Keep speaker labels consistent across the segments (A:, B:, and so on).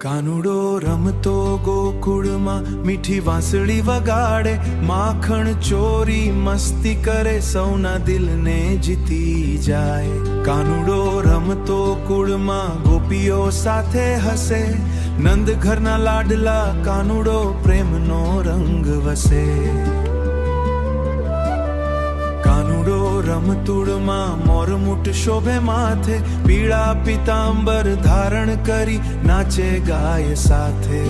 A: કાનુડો રમતો ગોકુળમાં મીઠી વાંસળી વગાડે, માખણ ચોરી મસ્તી કરે, સૌના દિલને જીતી જાય. કાનુડો રમતો કુળમાં ગોપીઓ સાથે હસે, નંદ ઘરના લાડલા કાનુડો પ્રેમનો રંગ વસે. કાનુડો રમતુડમાં મોરમુટ શોભે માથે, પીળા પિતાંબર ધારણ કરી નાચે ગાય સાથે.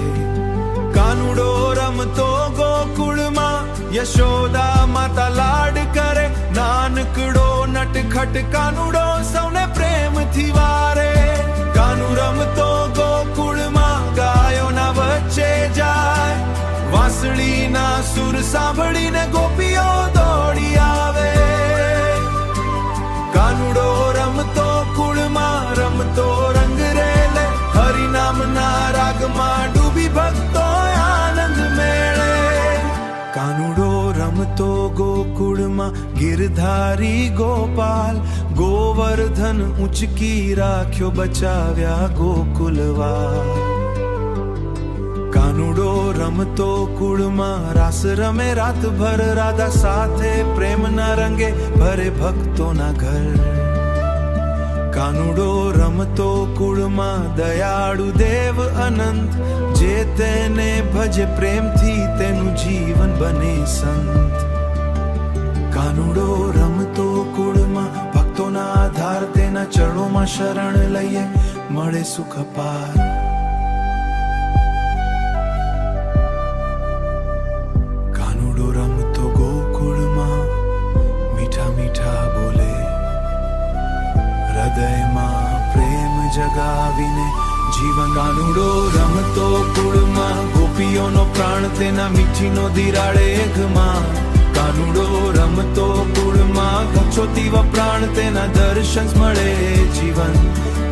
A: કાનુડો રમતો ગોકુળમાં યશોદા માતા લાડ કરે, નાનકડો નટખટ કાનુડો સૌને પ્રેમથી વારે. કાનુ રમતો ગોકુળમાં ગાયોના વચ્ચે જાય, વાંસળીના સુર સાંભળીને ગોપીઓ દોડી આવે. કાનુડો રમતો કુળમાં રમતો રંગ રેલે, હરિનામના રાગમાં ડૂબી ભક્તો આનંદ મેળે. કાનુડો રમતો ગોકુળમાં ગિરધારી ગોપાલ, ગોવર્ધન ઉંચકી રાખ્યો બચાવ્યા ગોકુલવાલ. કાનુડો રમતો કુળમાં રાસ રમે રાતભર, રાધા સાથે પ્રેમના રંગે ભરે ભક્તોના ઘર. કાનુડો રમતો કુળમાં દયાળુ દેવ અનંત, જે તેને ભજે પ્રેમથી તેનું જીવન બને સંત. કાનુડો રમતો કુળમાં ભક્તોના આધાર, તેના ચરણોમાં શરણ લઈએ મળે સુખ અપાર. રમતો ગોકુળમાં મીઠા મીઠા બોલે, હૃદયમાં પ્રેમ જગાવીને જીવન. કાનુડો રમતો કુળમાં ગોપીઓનો પ્રાણ, તેના મીઠીનો દિરાડે ઘમાં. કાનુડો રમતો કુળમાં ગચ્છોતી વપ્રાણ, તેના દર્શન મળે જીવન.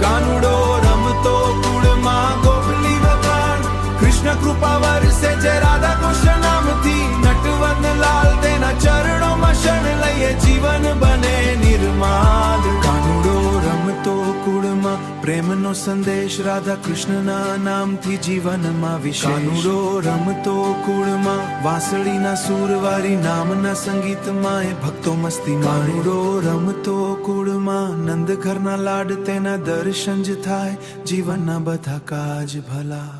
A: કાનુડો રમતો કુળમાં ગોપલી વખાણ, કૃષ્ણ કૃપા વરસે જે રાધા કૃષ્ણ નામથી. નટવર્ણ લાલ તેના ચરણોમાં શરણ લઈએ, જીવન બને નિર્માલ. કાનુડો રમતો કુળમાં પ્રેમનો સંદેશ, રાધા કૃષ્ણના નામથી જીવનમાં વિશેષ. કાનુડો રમતો કુળમાં વાંસળીના સુરવારી, નામના સંગીતમાં એ ભક્તો મસ્તી. કાનુડો રમતો કુળમાં નંદ ઘરના લાડ, તેના દર્શન જ થાય જીવનના બધા કાજ ભલા.